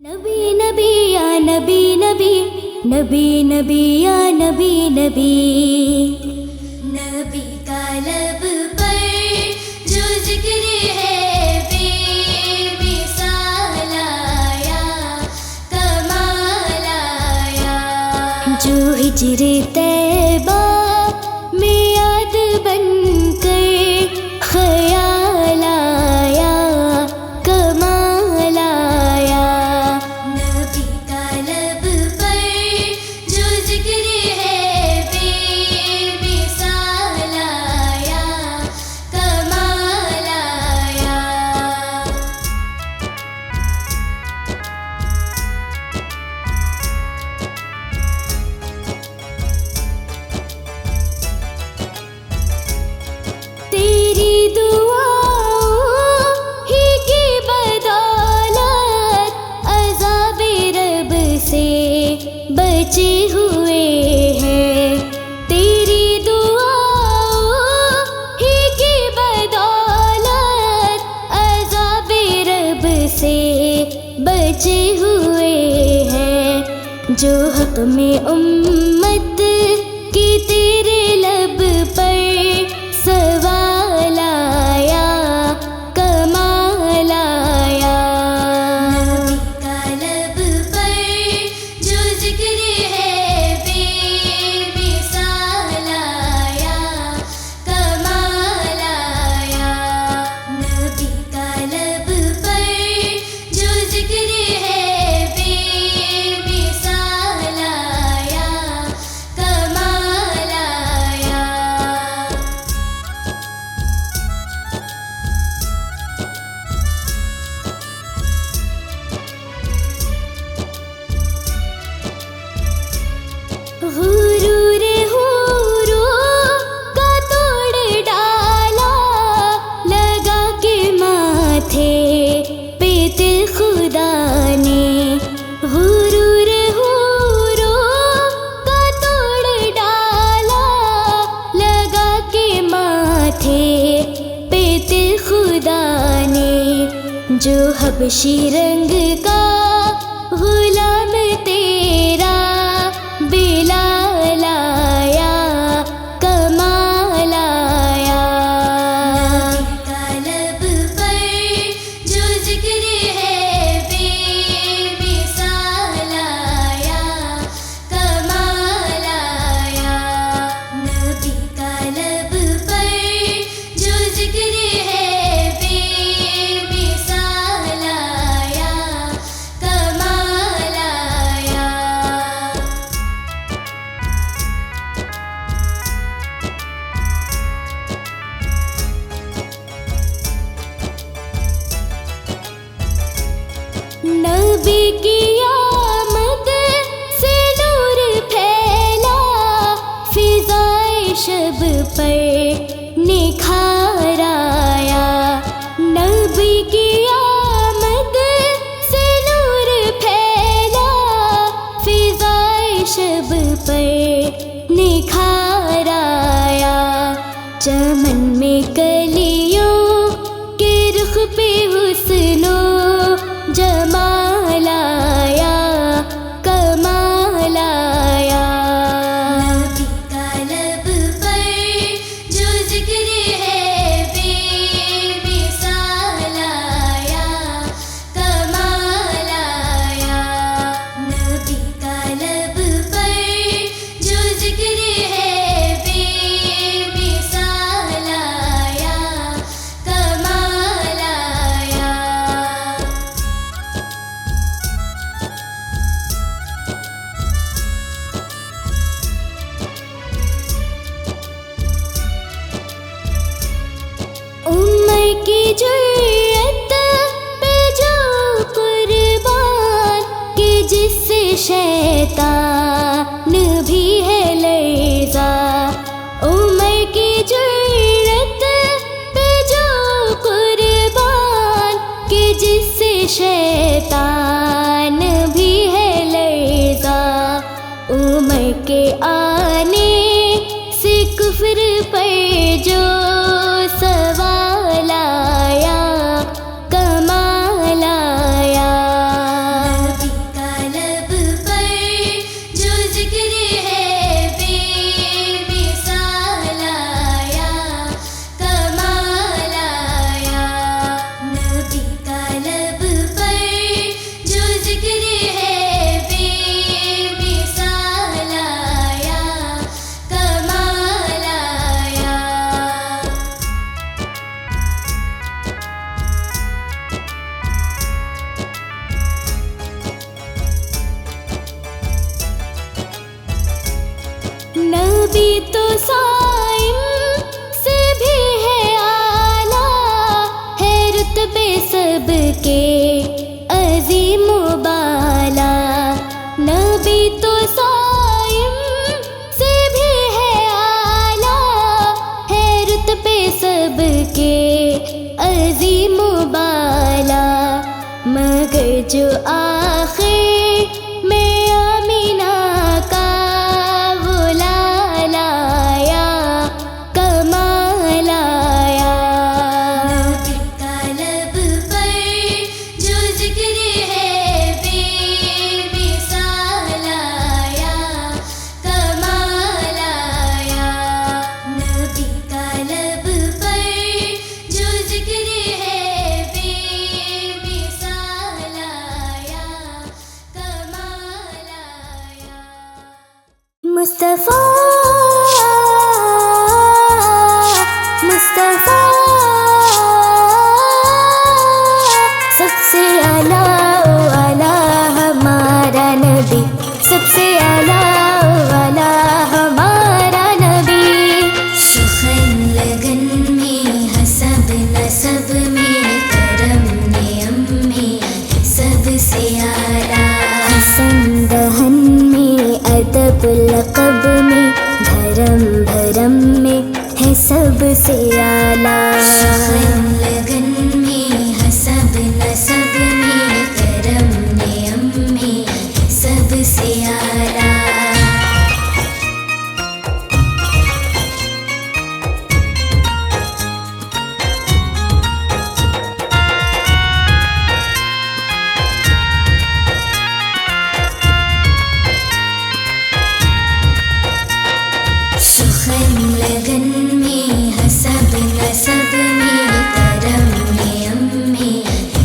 नबी नबी या नबी नबी, नबी नबी या नबी नबी। नबी का लब पर जो जिक्र है बेमिसाल आया, कमाल आया। जो हिजरे तैबा में याद बनकर ख्याल आया, कमाल आया। नबी का लब पर जो जिक्र है बेमिसाल आया, कमाल आया। तेरी दुआओं ही की बदौलत अज़ाब रब से बचे हुए हैं। तेरी दुआओं ही की बदौलत अज़ाब रब से बचे हुए हैं। जो हक में उम्मत की तेरे लब पर सवाल आया, कमाल आया। नबी का लब पर जो जिक्र है बेमिसाल आया, कमाल आया। नबी का लब पर जो जिक्र है बेमिसाल आया, कमाल आया। गुरूर हुरूं का तोड़ डाला, लगा के माथे पे तिल खुदा ने। गुरूर हुरूं का तोड़ डाला, लगा के माथे पे तिल खुदा ने। जो हबशी रंग का गुलाम तेरा बिलाल आया, कमाल आया। नबी का लब पर जो जिक्र है बेमिसाल आया, कमाल आया। नबी का लब पर जो जिक्र है बेमिसाल आया, कमाल आया। नबी की आमद से नूर फैला, फिज़ाए शब पर निखार आया। नबी की आमद से नूर फैला, फिज़ाए शब पर निखार आया। चमन में कलियों के रुख पे हुस्नो जमाल आया, कमाल आया। नबी का लब पर जो जिक्र है बेमिसाल आया, कमाल आया। नबी का लब पर जो जिक्र है बेमिसाल आया, कमाल आया। उम्र की जुर्रत पे जो कुर्बान कि जिससे शैतान भी है लर्ज़ा। उम्र की जुर्रत पे जो कुर्बान कि जिससे शैतान भी है लर्ज़ा। उम्र के आने से कुफ्र पर जो सवाल आया, कमाल आया। नबी तो साइम से भी है आला, है रुतबे सबके अजीम बाला। नबी तो साइम से भी है आला, है रुतबे सबके अजीम बाला। मगर जो आखिर में आमीना का वो लाया कमाल आया। नबी का लब पर जो जिक्र है बेमिसाल आया कमाल आया। नबी का लब पर जो जिक्र है बेमिसाल आया कमाल आया। मुस्तफा मुस्तफा सबसे आला वाला हमारा नबी, सबसे आला वाला हमारा नबी। सुखन लगन में हसब नसब में करम नियम में सबसे आला। हसन दहन में अदब लक़ब में धर्म भरम में है सबसे आला। सुखन लगन में हसब नसब में करम नियम में सबसे आला। सुखन लगन में हसब नसब में करम नियम में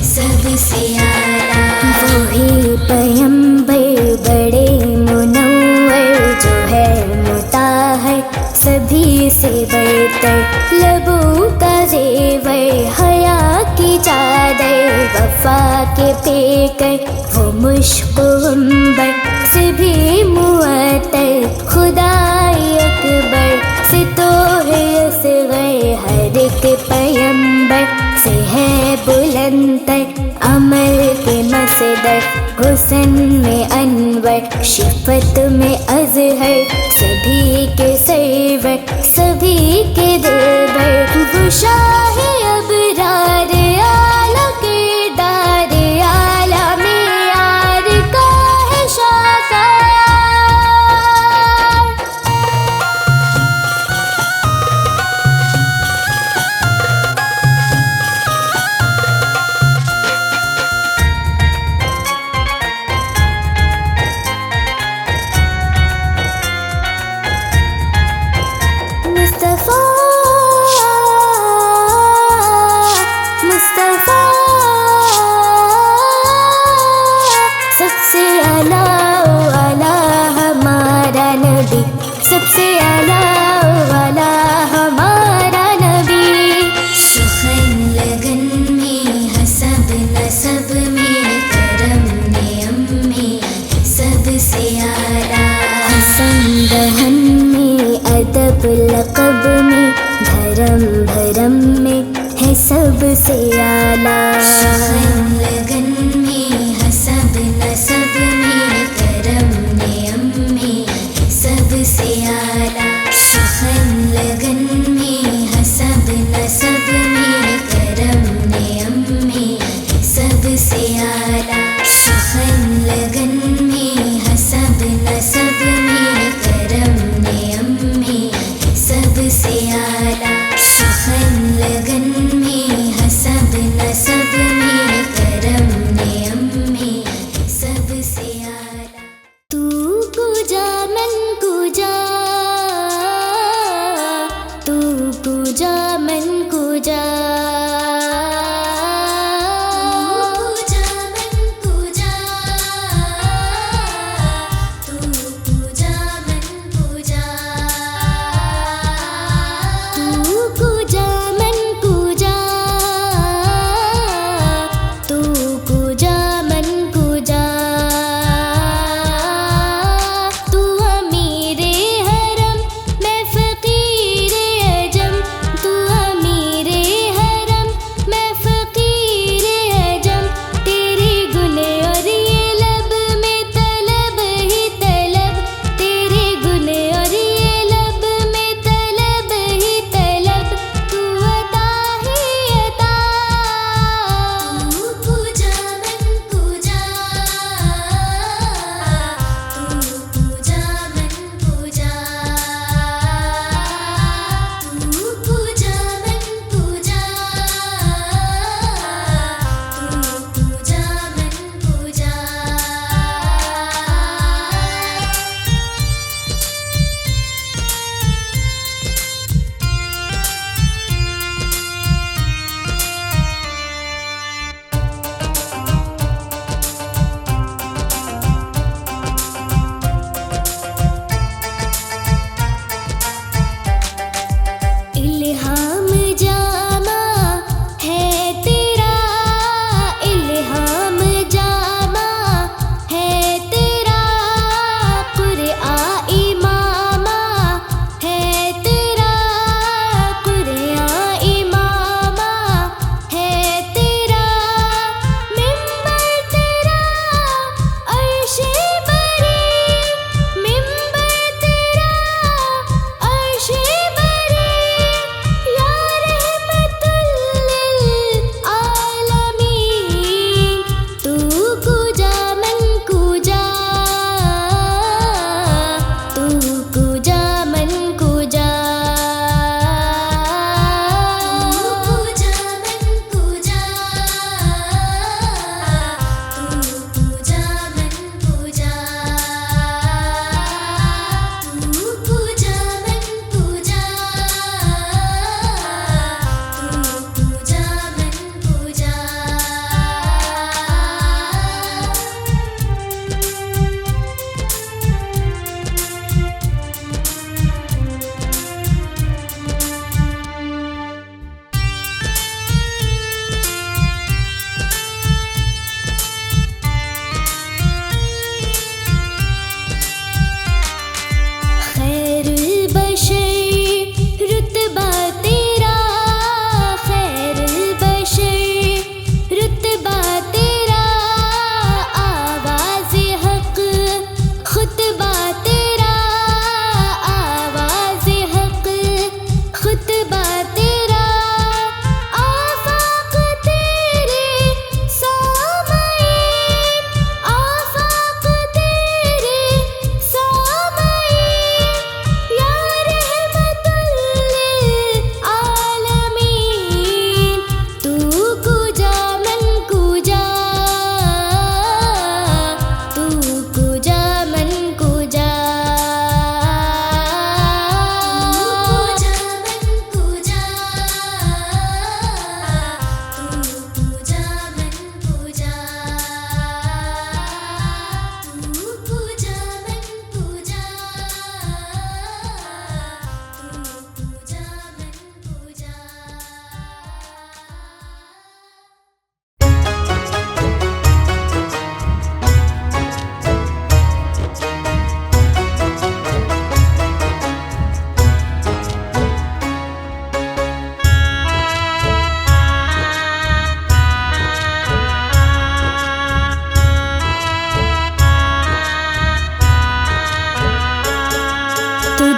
सबसे आला। वही पैगंबर बड़े मुनव्वर जो है मुताहर सभी से बढ़कर। लबों का ज़ेवर हया की चादर वफा के पेकर वो मुश्क अंबर से भी मुअत्तर। खुदाई अकबर से तो है असगर हर एक पैगंबर से है बुलंदर। अमल के मसदर हुस्न में अनवर, शिफत में अज़हर सभी के सरवर सभी के दिलबर। वो शाह अबरार आला किरदार आला में यार का है शाकार। मुस्तफा मुस्तफा सबसे आला वाला हमारा नबी, सबसे आला वाला हमारा नबी। सुखन लगन में हसब नसब में करम नियम में सबसे आला। हसन दहन में अदब लक़ब में धर्म भरम में है सबसे आला। सुखन लगन में हसब नसब में करम नियम में सबसे आला। सुखन लगन में हसब नसब में करम नियम में सबसे आला। सुखन लगन में हसब नसब में करम नियम में सबसे आला। सुखन लगन में हसब नसब में करम नियम में सबसे आला। तू पूजा मन पूजा, तू पूजा मन पूजा, पूजा मन पूजा,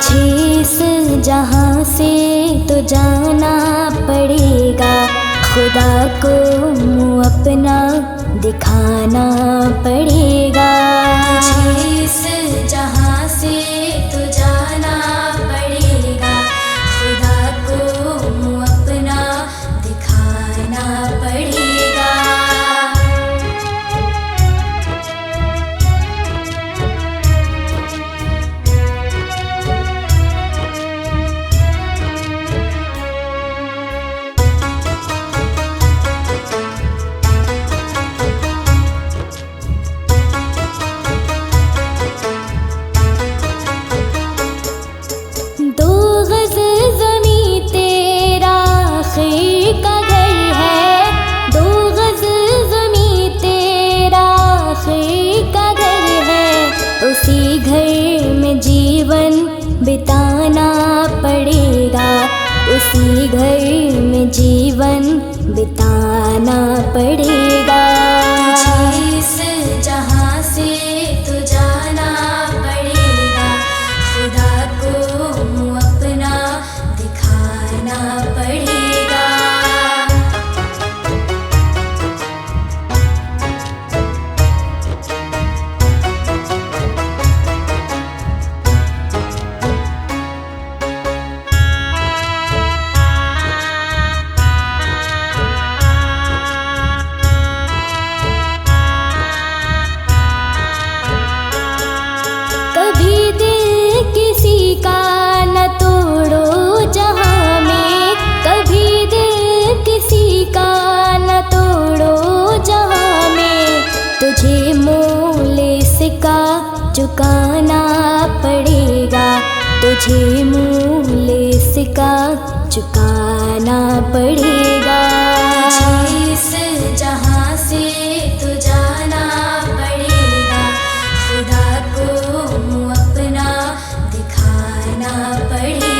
तुझे इस जहां से तो जाना पड़ेगा, खुदा को मुँह अपना दिखाना पड़ेगा। तुझे इस जहां से तो जाना पड़ेगा, खुदा को मुँह अपना दिखाना पड़ेगा। उसी घर में जीवन बिताना पड़ेगा, उसी घर में जीवन बिताना पड़ेगा। तुझे इस जहां से तो जाना पड़ेगा, खुदा को मुँह अपना दिखाना पड़ेगा। तुझे मोल इसका चुकाना पड़ेगा, तुझे मोल इसका चुकाना पड़ेगा। तुझे इस जहां से तो जाना पड़ेगा, खुदा को मुँह अपना दिखाना पड़ेगा।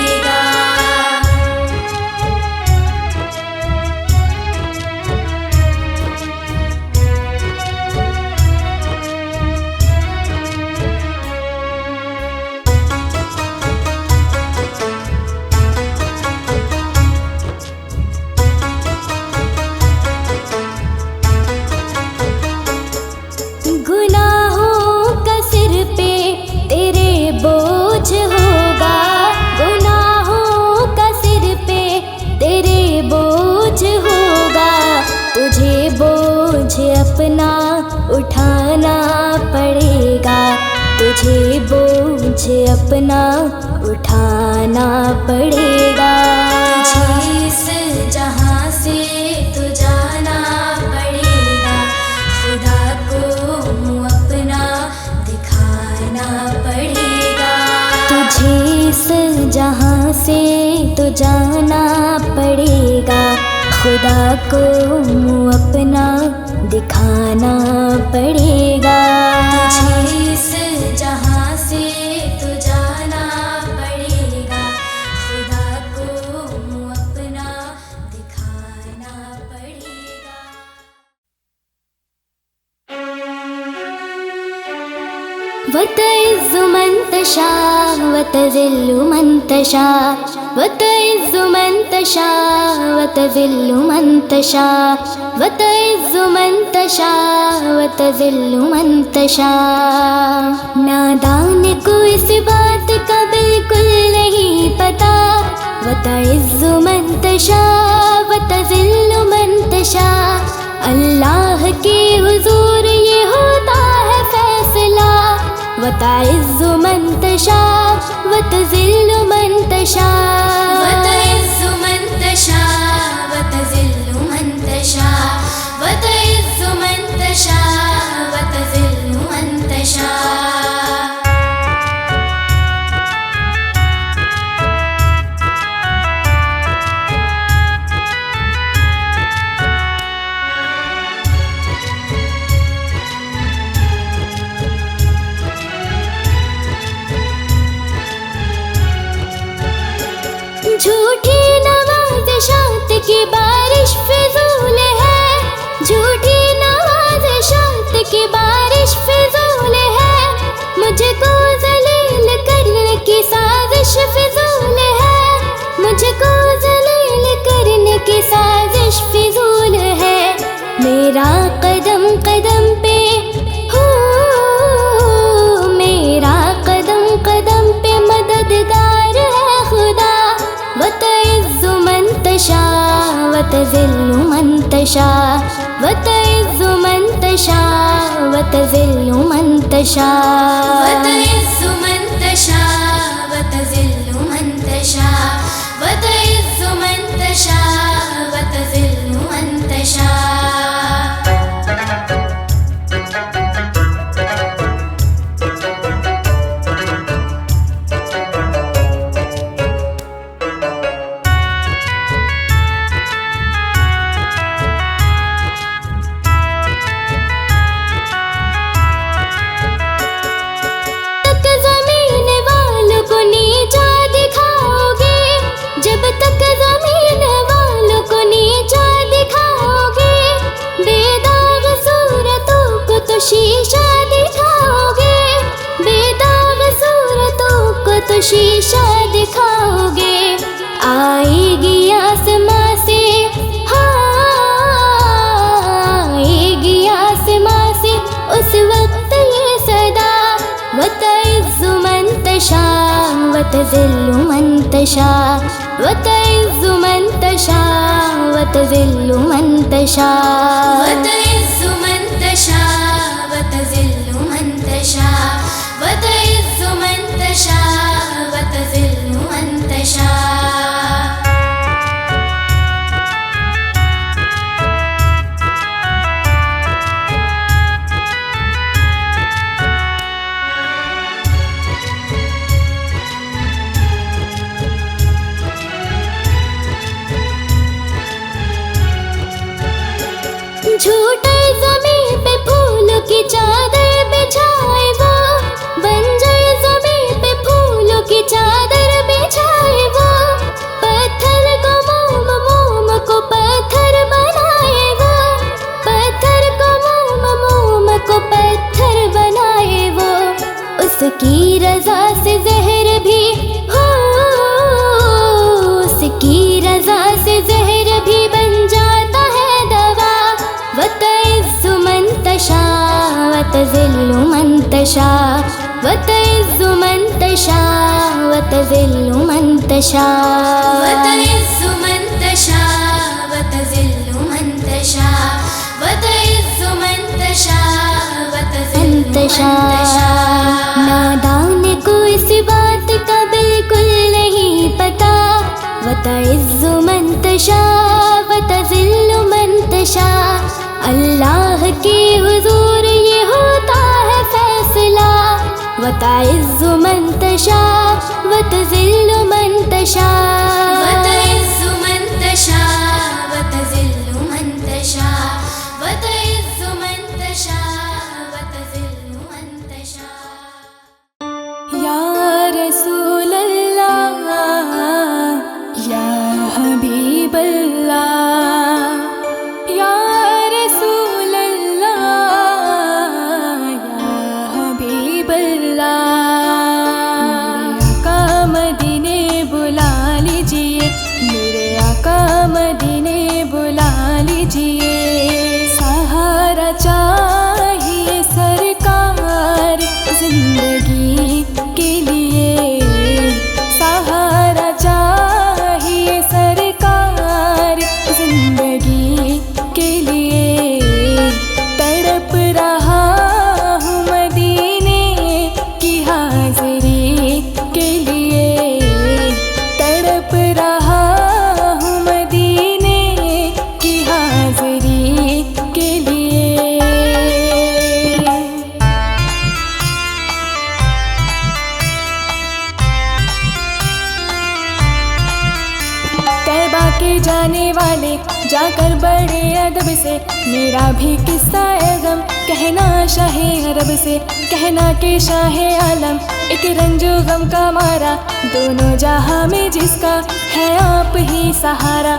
अपना उठाना पड़ेगा, तुझे बोझ अपना उठाना पड़ेगा। तुझे इस जहां से तो जाना पड़ेगा, खुदा को मुँह अपना दिखाना पड़ेगा। तुझे इस जहां से तो जाना पड़ेगा, खुदा को मुँह अपना दिखाना पड़ेगा। तुझे इस जहां से तो जाना पड़ेगा, खुदा को मुँह अपना दिखाना पड़ेगा। वतइज़्ज़ु मन तशाअ वतज़िल्लु मन तशाअ, वतइज़्ज़ु मन तशाअ वतज़िल्लु मन तशाअ, वतइज़्ज़ु मन तशाअ वतज़िल्लु मन तशाअ। नादान को इस बात का बिल्कुल नहीं पता, वतइज़्ज़ु मन तशाअ वतज़िल्लु मन तशाअ। अल्लाह के हुज़ूर ये होता है फैसला, वतइज़्ज़ु मन तशाअ वतज़िल्लु मन तशाअ, वतइज़्ज़ु मन तशाअ वतज़िल्लु मन तशाअ, वतइज़्ज़ु मन तशाअ वतज़िल्लु मन तशाअ। झूठी नवाज़िशात की बारिश फिजूल है, झूठी नवाज़िशात की बारिश फिजूल है। मुझको ज़लील करने की साजिश की साजिश फिजूल है। मेरा कदम कदम पे हो, मेरा कदम कदम पे मददगार है खुदा। वतइज़्ज़ु मन तशा वतज़िल्लु मन तशा, वतइज़्ज़ु मन तशा वतज़िल्लु मन तशा, वतइज़्ज़ु मन तशा वतज़िल्लु मन तशा, वतइज़्ज़ु मन तशा वतज़िल्लु मन तशा। शीशा दिखाओगे, बेदाग सूरतों को तो शीशा दिखाओगे। आएगी आसमां से, हाँ आएगी आसमां से उस वक्त ये सदा। वतइज़्ज़ु मन तशा वतज़िल्लु मन तशा, वतइज़्ज़ु मन तशा वतज़िल्लु मन तशा, वतइज़्ज़ु मन तशा वतज़िल्लु मन तशा, वतइज़्ज़ु मन तशा वतज़िल्लु मन तशा। झूठे ज़मीन पे फूलों की चादर बिछाए वो, बंजर ज़मीन पे फूलों की चादर बिछाए वो। पत्थर को मोम, मोम को पत्थर बनाए वो, पत्थर को मोम, मोम को पत्थर बनाए वो। उसकी रज़ा से ज़हर भी हो, उसकी रज़ा से ज़हर भी बन जाता है दवा। वतइज़्ज़ु मन तशा वतज़िल्लु मन तशा, वतइज़्ज़ु मन तशा वतज़िल्लु मन तशा, वतइज़्ज़ु मन तशा वतज़िल्लु मन तशा, वतइज़्ज़ु मन तशा वतज़िल्लु मन तशा। नादान को इस बात का बिल्कुल नहीं पता। वतइज़्ज़ु मन तशा वतज़िल्लु मन तशा, अल्लाह के हुजूर ये होता है फैसला। वतइज़्ज़ु मन तशा वतज़िल्लु मन तशा, वतइज़्ज़ु मन तशा वतज़िल्लु मन तशा, वतइज़्ज़ु मन तशा वतज़िल्लु मन तशा। या रसूल अल्लाह या हबीब अल्लाह, या रसूल अल्लाह या हबीब अल्लाह। आका मदीने बुला लीजिए, मेरे आका मदीने बुला लीजिए। सहारा चाहिए सरकार जिंदगी के लिए, सहारा चाहिए सरकार जिंदगी के लिए। तड़प रहा हूँ मदीने की हाज़िरी के लिए, तड़प रहा हूँ मदीने की हाज़िरी के लिए। तैबा के जाने वाले जाकर बड़े अदब से मेरा भी किस्सा है गम कहना शाहे अरब से, कहना के शाहे आलम एक रंजो गम का मारा, दोनों जहां में जिसका है आप ही सहारा।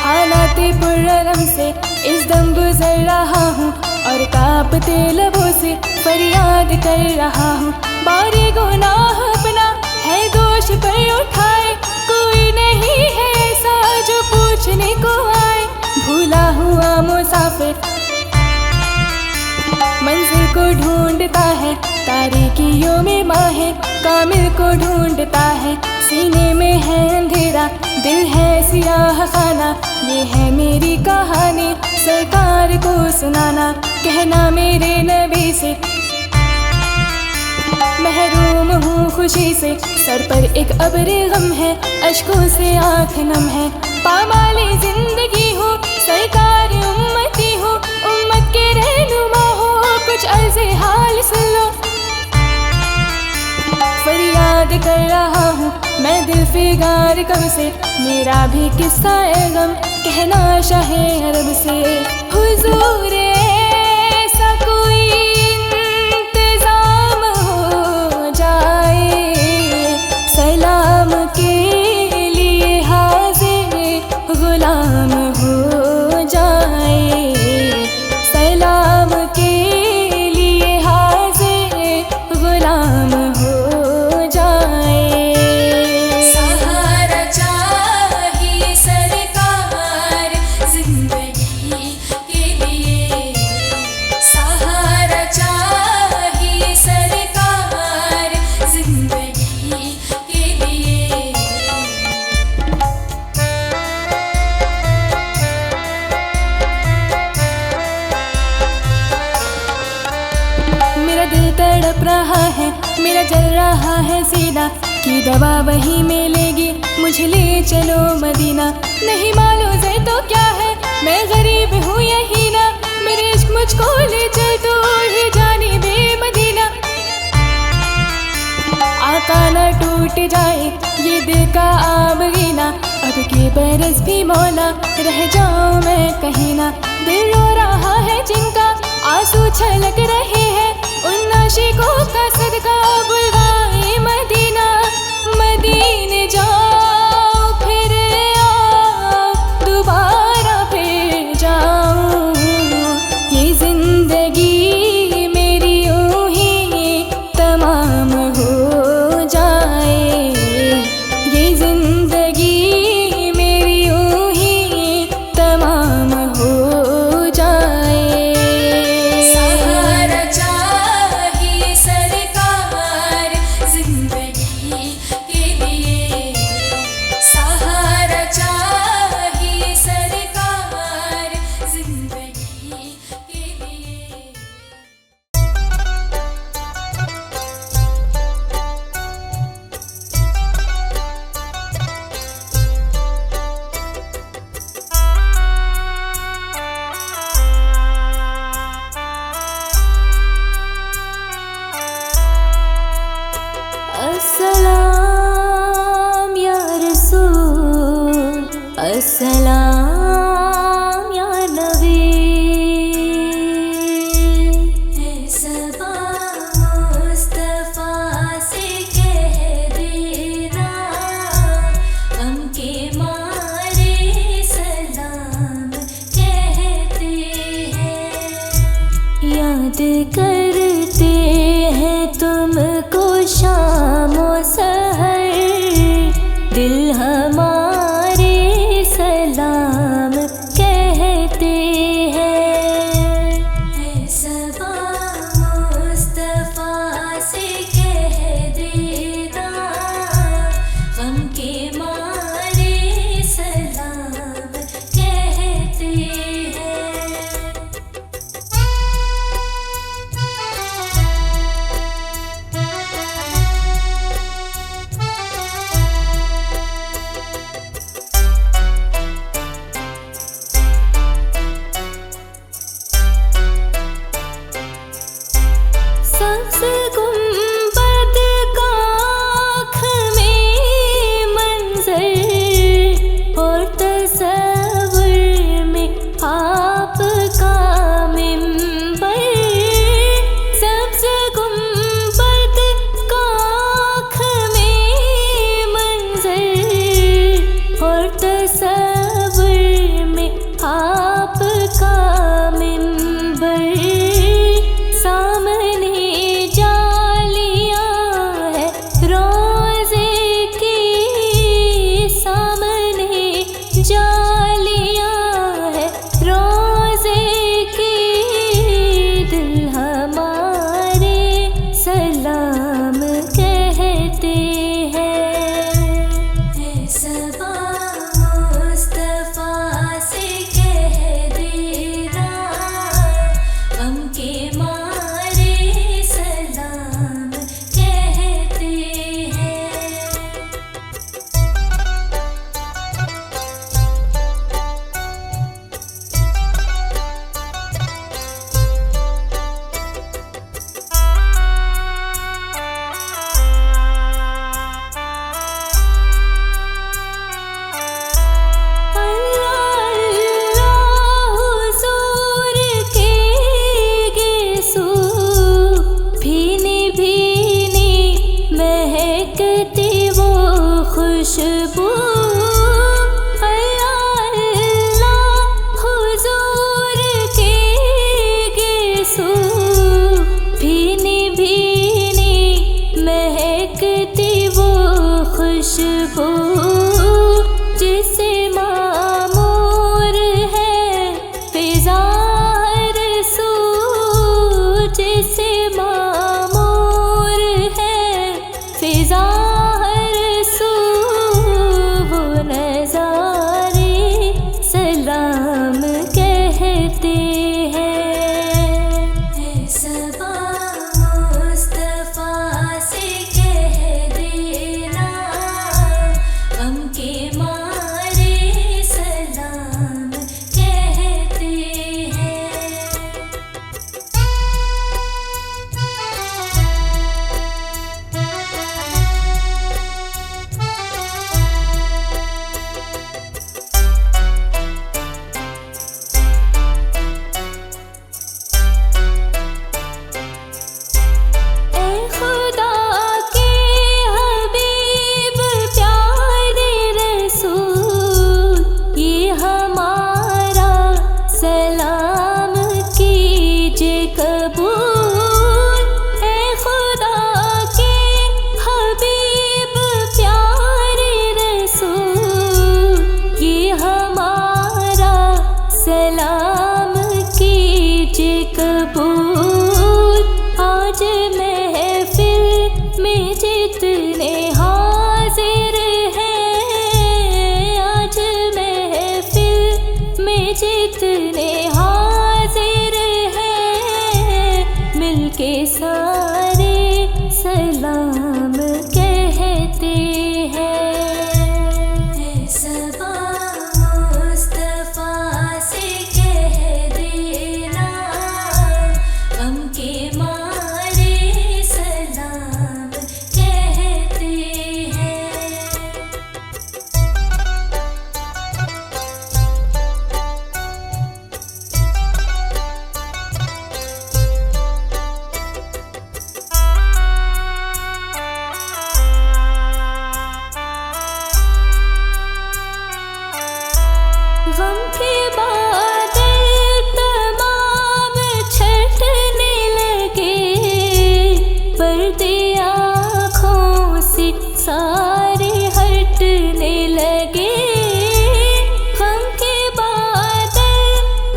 हालाते पुररम से इस दम गुजर रहा हूँ और कांपते लबों से फरियाद कर रहा हूँ। बारे गुनाह अपना है दोष पर उठाए, कोई नहीं है मुसाफिर मंजिल को ढूंढता है, तारीकियों में माहिर कामिल को ढूंढता है। सीने में है अंधेरा, दिल है सियाह खाना, ये है मेरी कहानी सरकार को सुनाना। कहना मेरे नबी से महरूम हूँ खुशी से, सर पर एक अब्र गम है, अश्कों से आँख नम है। पामाली जिंदगी हूँ, सरकार उम्मती हूँ, उम्मत के रहनुमा हो, कुछ अर्ज़े हाल सुन लो। फरियाद कर रहा हूँ मैं दिल फिगार कब से, मेरा भी किस्सा है गम कहना शाहे अरब से। हुजूर ऐसा कोई इंतजाम हो जाए, सलाम के लिए हाज़िर गुलाम हो जाए, सलाम के लिए हाज़िर गुलाम हो जाए। सहारा चाहिए सरकार जिंदगी के लिए, सहारा चाहिए सरकार जिंदगी के लिए। मेरा दिल तड़प रहा है, मेरा जल रहा है सीना, की दवा वहीं मिलेगी मुझे ले चलो मदीना। नहीं मालूम है तो क्या है, मैं गरीब हूँ यही ना, मेरे इश्क मुझको ले चल तो ही जानी बे मदीना। आका न टूट जाए ये दिल का आबगीना, अब के बरस भी मौला रह जाऊँ मैं कहीं ना। दिल रो रहा है जिनका आंसू छलक रहे हैं, उन आशिकों का सदका बुलवाए मदीना। मदीने जाओ फिर आओ, दोबारा फिर जाऊं, ये जिंदगी मेरी यूं ही तमाम हो जाए, ये जिंदगी मेरी यूं ही तमाम हो जाए। सहारा चाहिए सरकार जिंदगी के लिए, सहारा चाहिए सरकार जिंदगी के लिए। अस्सलाम या रसूल, अस्सलाम या नबी। है सबा मुस्तफा से कह देना, गम के मारे सलाम कहते हैं। याद करते हैं तुमको शामो सहर, दिल हमारे सलाम कहते हैं। है सबा मुस्तफा से कह देना, गम के मारे सलाम कहते हैं। सबसे गुंबद का आँख में मंजर, और तसव्वुर में आपका मिंबर। सबसे गुंबद का आँख में मंजर, और तसव्वुर में आपका मिंबर। सामने जा मिलके सारे सलाम कहते हैं। सबा मुस्तफा से कह देना, गम के मारे सलाम कहते हैं। गम के बादल तमाम छटने लगे, पर्दे आँखों से सारे हटने लगे। गम के बादल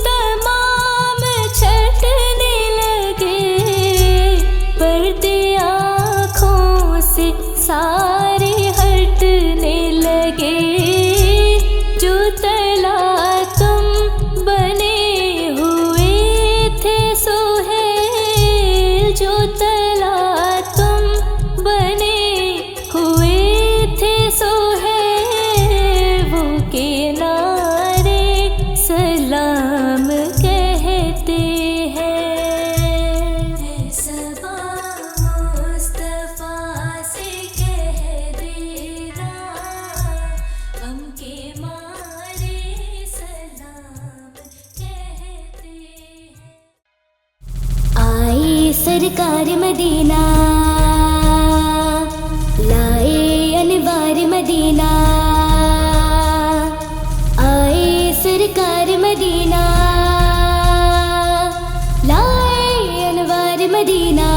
तमाम छटने लगे, पर्दे आँखों से सारे हटने लगे। जो तला तुम बने हुए थे सोहेल, जो तला तुम बने हुए थे सोहेल, वो किनारे सलाम कहते हैं। सबा मुस्तफा से कह देना, गम के मारे सलाम कहते हैं। आई सरकार मदीना, लाए अनवार मदीना। आए सरकार मदीना, लाए अनवार मदीना।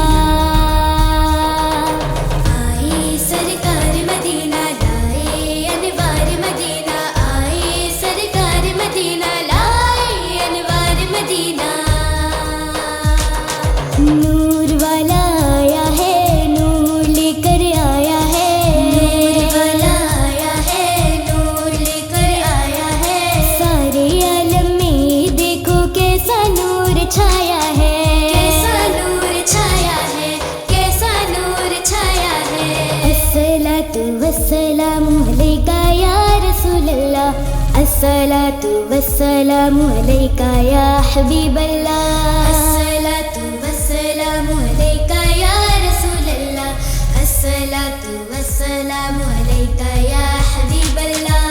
आए सरकार मदीना, लाए अनवार मदीना। आए सरकार मदीना, लाए अनवार मदीना। नूर वाला आया है, नूर लेकर आया है। नूर वाला आया है, नूर लेकर आया है। सारे आलम में देखो कैसा नूर छाया है, कैसा नूर छाया है, कैसा नूर छाया है। अस्सलातु वस्सलामु अलैका या रसूलल्लाह, अस्सलातु वस्सलामु अलैका या हबीबल्लाह। अस्सलातु वस्सलामु अलैका या रसूलल्लाह, अस्सलातु वस्सलामु अलैका या हबीबल्लाह।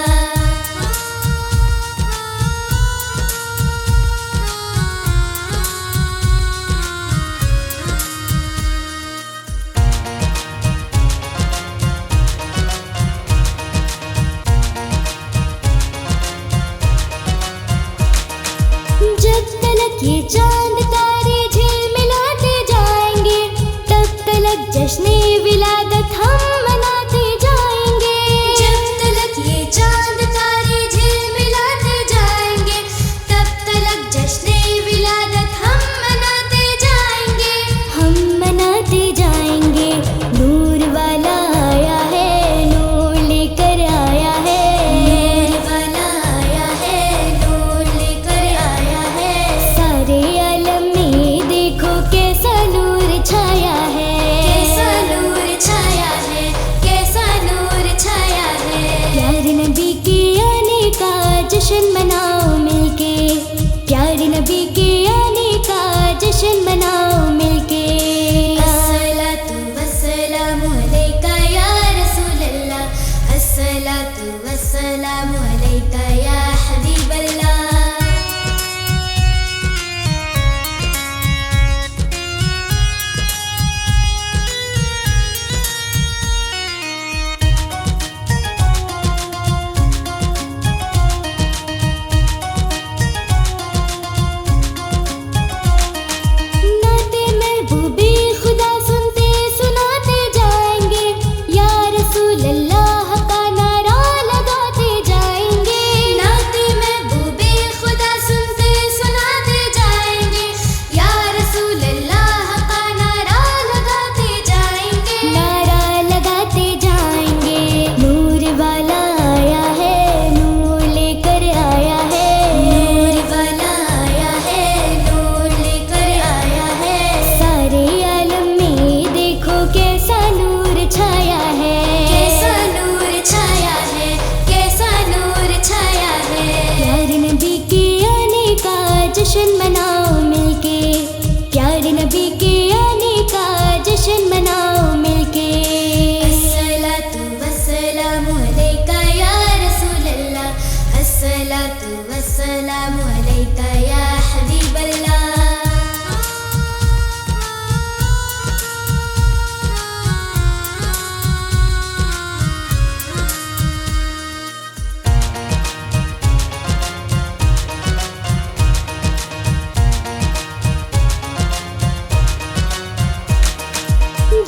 जब तलक ये चांद तारे झिलमिलाते जाएंगे, तब तलक जश्ने विलादत हम मनाते जाएंगे। जब तलक ये चांद तारे झिलमिलाते जाएंगे, तब तलक जश्ने विलादत हम मनाते जाएंगे, हम मनाते जाएंगे। नूर वाला आया है, नूर लेकर आया है। नूर वाला आया है, नूर लेकर आया है। सारे आलम में देखो कैसा नूर छाया है, कैसा नूर छाया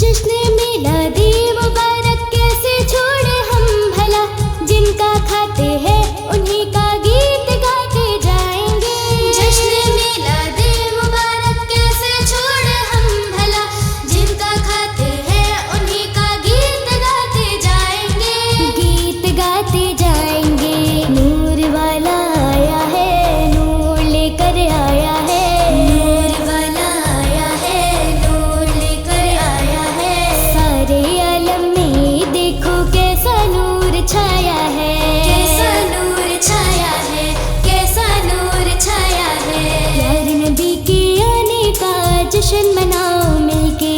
जश्न मिलादी मुबारक कैसे छोड़े हम भला, जिनका खाते हैं उन्हीं का गीत गाते जाएंगे। जश्न मिलादी मुबारक कैसे छोड़े हम भला, जिनका खाते हैं उन्हीं का गीत गाते जाएंगे। गीत गाते जाएंगे। नूर वाला आया है, नूर लेकर आया है, नूर वाला आया है, नूर लेकर आया है। सारे आलम में देखो कैसा नूर छाया है, कैसा नूर छाया है, कैसा नूर छाया है। प्यारे नबी के आने का जश्न मनाओ मिलके,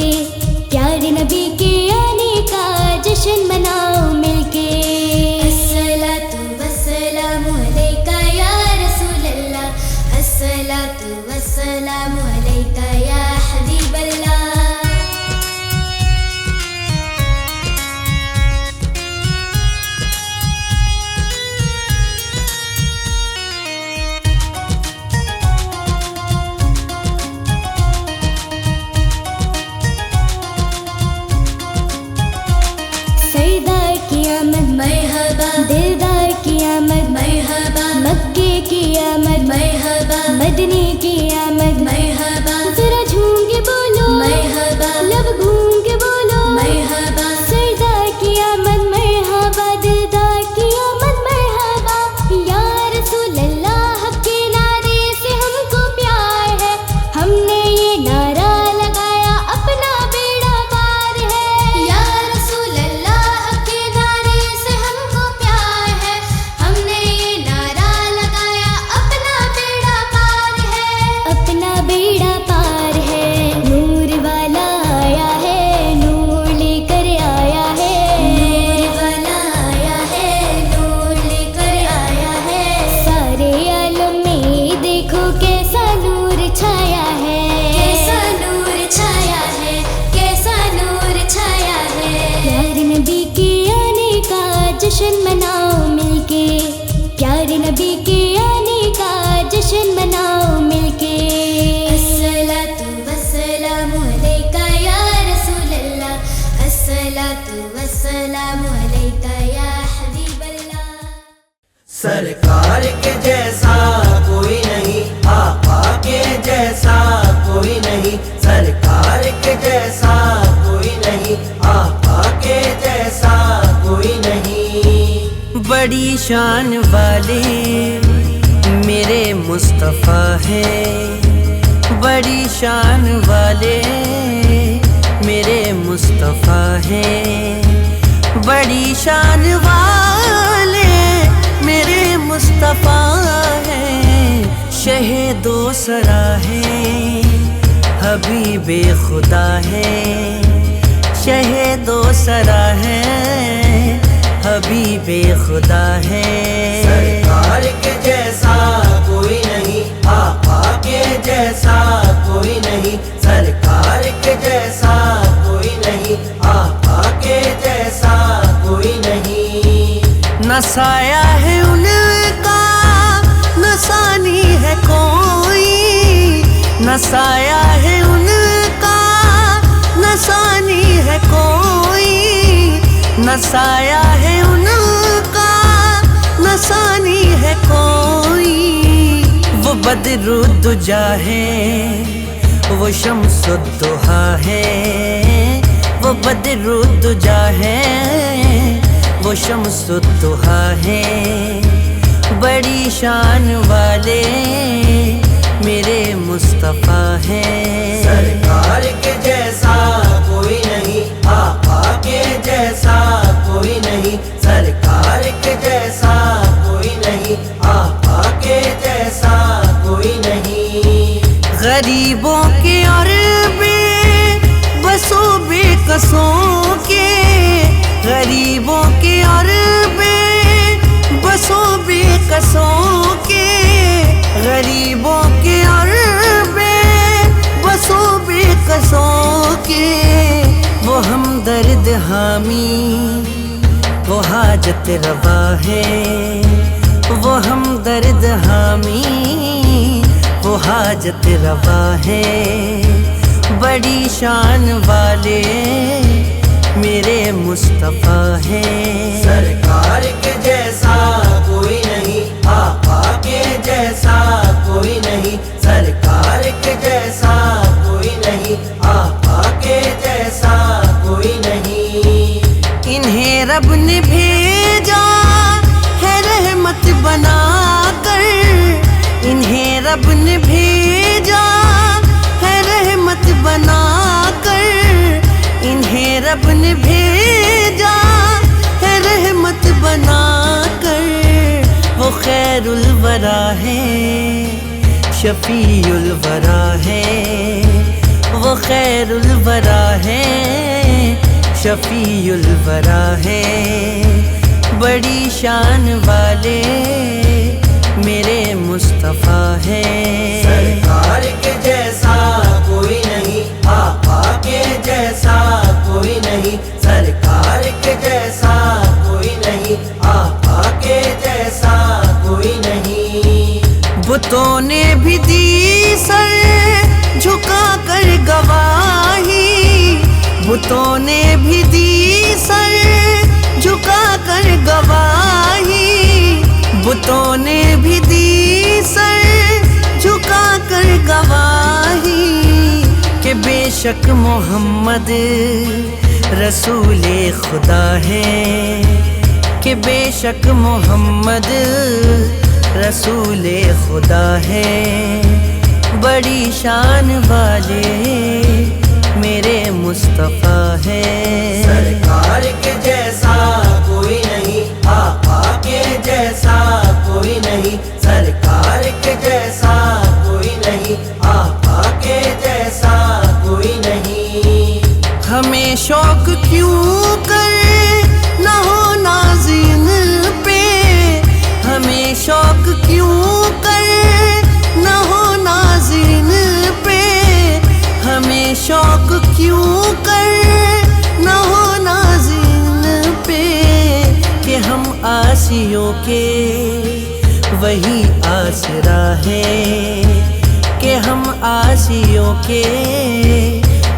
प्यारे नबी के आने का जश्न मनाओ मिलके। अस्सलातु वस्सलामु अलैका या रसूल अल्लाह, अस्सलातु वस्सलामु अलैका या हबीब अल्लाह। सरदार की आमद मरहबा, दिलदार की आमद मरहबा, मक्के की आमद मरहबा, मदनी की आमद मरहबा। जरा झूम के बोलो मरहबा, लब घूम के बोलो मरहबा। सरदार की आमद मरहबा, दिलदार की आमद मरहबा। या रसूल अल्लाह के नारे से हमको प्यार है, हमने ये नारा लगाया अपना बेड़ा पार है। या रसूल अल्लाह के नारे से हमको प्यार है, हमने ये नारा लगाया अपना बेड़ा पार है, अपना बेड़ा पार है। नूर वाला आया है, नूर लेकर आया है, नूर वाला आया है, नूर लेकर आया है। सारे आलम में देखो कैसा नूर छाया है, कैसा नूर छाया है, कैसा नूर छाया है। प्यारे नबी के आने का जश्न मनाओ मिलके, प्यारे नबी के आने का जश्न मनाओ मिलके। अस्सलातु वस्सलामु अलैका या रसूल अल्लाह, अस्सलातु वस्सलामु अलैका या हबीब अल्लाह। सरकार के जैसा कोई नहीं, आका के जैसा कोई नहीं। सरकार के जैसा कोई नहीं, आका के जैसा कोई नहीं। बड़ी शान वाले मेरे मुस्तफ़ा हैं, बड़ी शान वाले मेरे मुस्तफ़ा हैं। बड़ी शान वाले मेरे मुस्तफ़ा हैं। शहीदो सरा है, हबीबे खुदा है। शहीदो सरा है, हबीबे खुदा है। सरकार के जैसा कोई नहीं, आका के जैसा कोई नहीं। सरकार के जैसा कोई नहीं, आका के जैसा कोई नहीं। न साया है उनका, न सानी है कोई। न साया है उनका, न सानी है कोई। न साया है उनका, न सानी है कोई। वो बद्रुद्दुजा है, वो शम्सुद्दुहा है। वो बद्रुद्दुजा है, वो शम्सुद्दुहा है। बड़ी शान वाले मेरे मुस्तफ़ा हैं। सरकार के जैसा कोई नहीं, आका के जैसा कोई नहीं। सरकार के जैसा कोई नहीं, आका के जैसा कोई नहीं। गरीबों के और बेबसों बेकसों के, गरीबों के और बेबसों बेकसों के। गरीबों के और बेबसों बेकसों के। वो हमदर्द हामी, वो हाजत रवा है। वो हमदर्द हामी, वो हाजत रवा है। बड़ी शान वाले मुस्तफा है। सरकार के जैसा कोई नहीं, आका के जैसा कोई नहीं, सरकार के जैसा कोई नहीं, आका के जैसा कोई नहीं। इन्हें रब ने भेजा है रहमत बनाकर, इन्हें रब ने भेजा है रहमत बनाकर, इन्हें रब ने भेजा है रहमत बनाकर। वो खैरुल वरा है, शफीउल वरा है, वो खैरुल वरा है, शफीउल वरा है। बड़ी शान वाले मेरे मुस्तफा है। सरकार के जैसा कोई नहीं, आका के जैसा कोई नहीं, सरकार के जैसा कोई नहीं, आका के जैसा कोई नहीं। बुतों ने भी दी सर झुका कर गवाही, बुतों ने भी दी सर झुका कर गवाही, बुतों ने भी दी सर झुका कर गवाही। कि बेशक मोहम्मद रसूले खुदा है, कि बेशक मोहम्मद रसूले खुदा है। बड़ी शान वाले मेरे मुस्तफा है। सरकार के जैसा कोई नहीं, आका के जैसा कोई नहीं, सरकार के जैसा कोई नहीं, आका के जैसा कोई नहीं। हमें शौक क्यों कर न हो नाज़िन पे, हमें शौक क्यों कर न हो नाज़िन पे, हमें शौक क्यों कर न हो नाज़िन पे। कि हम आसियों के वही आसरा है, कि हम आसियों के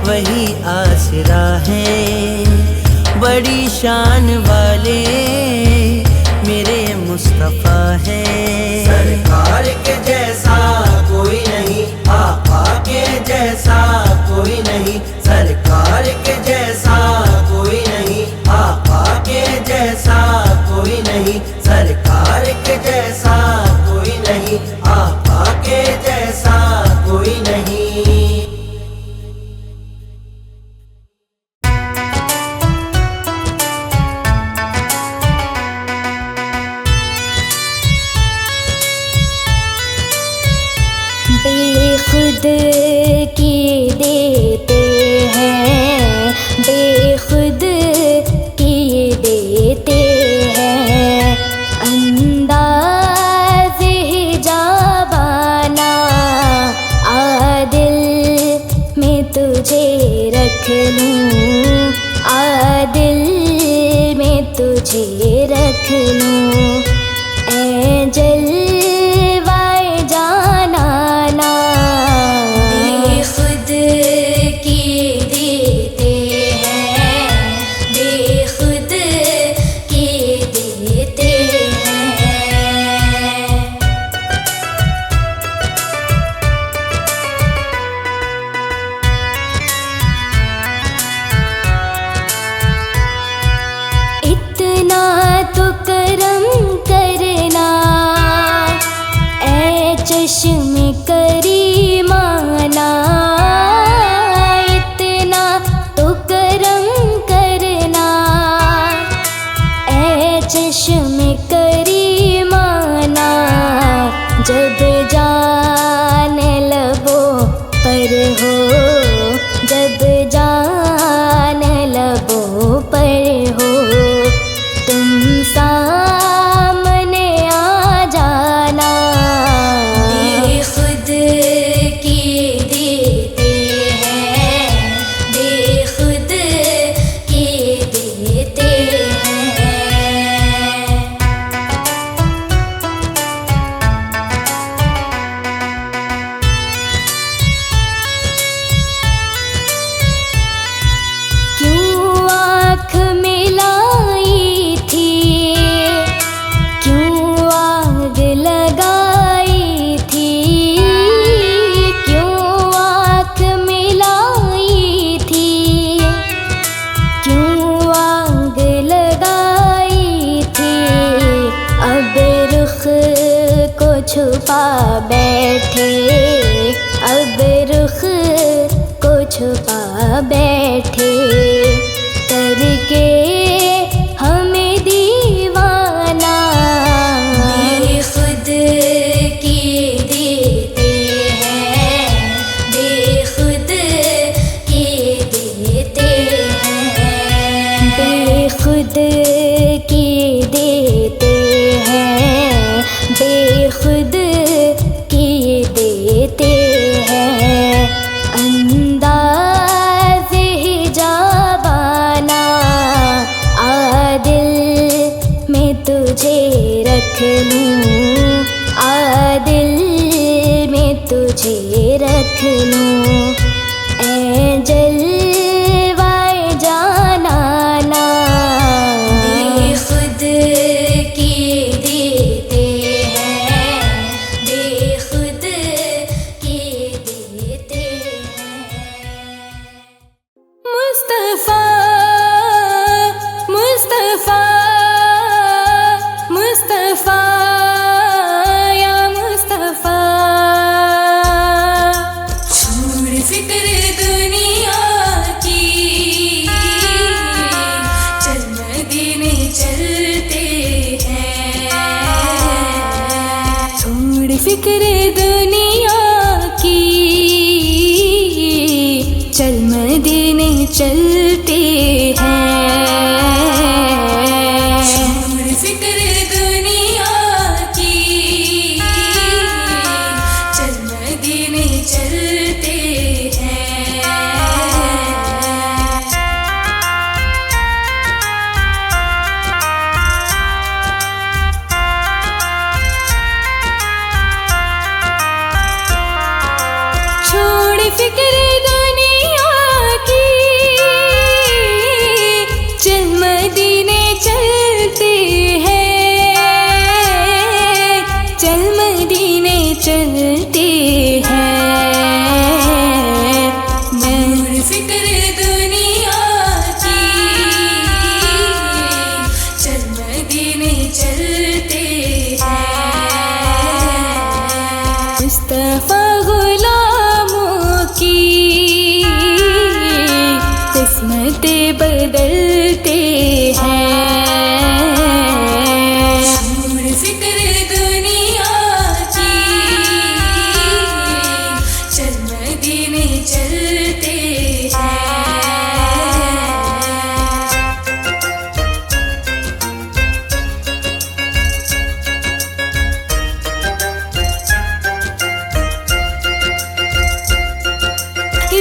वही आसरा है। बड़ी शान वाले मेरे मुस्तफा है। सरकार के जैसा कोई नहीं, आका के जैसा कोई नहीं, सरकार के जैसा कोई नहीं, आका के जैसा कोई नहीं, सरकार के जैसा कोई नहीं, आका के जैसा कोई नहीं। बेखुद की देते हैं, बेखुद की देते हैं। अंदाज़ हिजाबाना आदिल में तुझे रख लूं, आदिल में तुझे रख लूं। ऐ जलवाए जाना ना, बेखुद की देते हैं, बेखुद की देते हैं। इतना तो करम करना ऐ चश्मे करीमाना, इतना तो करम करना ऐ चश्मे करीमाना। जब जान लबों पर हो, जब जान लबों पर हो, तुम सामने आ जाना। बेखुद की देते हैं, बेखुद की देते हैं। बैठे, अब रुख को छुपा बैठे, करके हमें दीवाना। बेखुद किए देते हैं, बेखुद किए देते हैं, बेखुद किए देते हैं, बेखुद किए देते हैं। अंदाज़े हिजाबाना, आदिल में तुझे रख लूं, आदिल में तुझे रख लूं। ऐ जलवाए जानाना, बेखुद किए देते हैं, बेखुद किए देते हैं। मुस्तफा मुस्तफा मुस्तफा या मुस्तफा, छोड़ फिक्र दुनिया की, चल मदीने चलते हैं। छोड़ फिक्र दुनिया की, चल मदीने चलते हैं। छोड़ फिक्र दुनिया की, चल मदीने चलते हैं। छोड़ फिक्र दुनिया की, चल मदीने चलते हैं, चल मदीने चलते हैं। छोड़ फिक्र दुनिया की, चल मदीने चलते हैं। मुस्तफा गुलामों की किस्मतें बदलते हैं। छोड़ फिक्र दुनिया की, चल मदीने चलते हैं।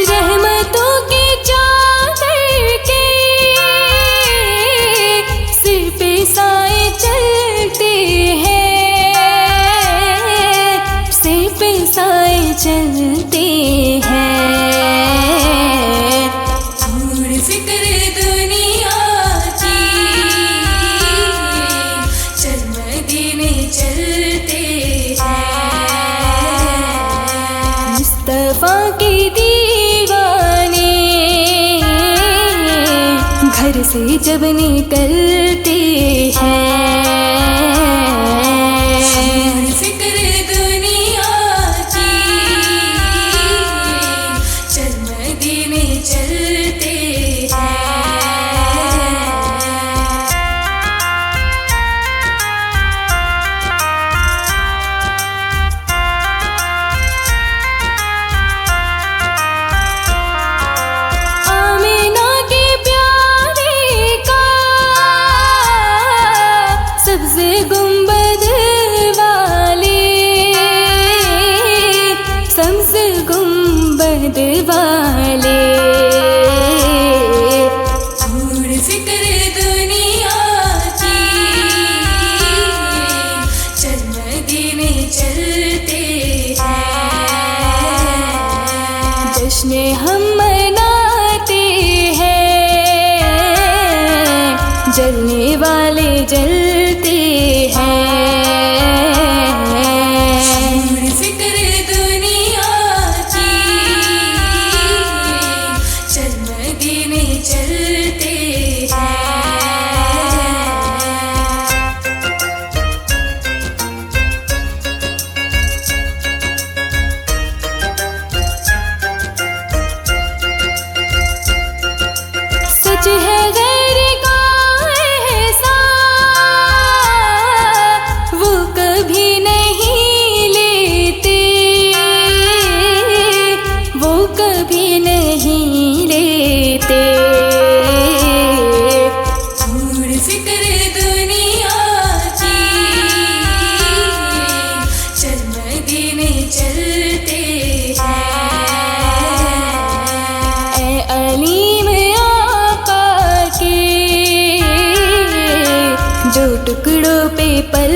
रहमतों के चादर के सिर पे साए चलते हैं, सिर पे साए चलते हैं। छोड़ फिक्र दुनिया की, चल मदीने चलते हैं। मुस्तफा की दीवाने घर से जब निकलते हैं। छोड़ फिक्र दुनिया की, चल मदीने चलते हैं। आमिना के प्यारे का सबसे गुंबद वाले, सबसे गुंबद वाले। छोड़ फिक्र दुनिया की, चल मदीने चलते हैं। जश्न हम मनाते हैं, जलने वाले जलते हैं। छोड़ फिक्र दुनिया की, चल मदीने चलते हैं। सच है गैर का एहसान, वो कभी नहीं लेते, वो कभी नहीं लेते। छोड़ फिक्र दुनिया की, चल मदीने चलते हैं। ऐ अलीम आका के जो टुकड़ों पे पल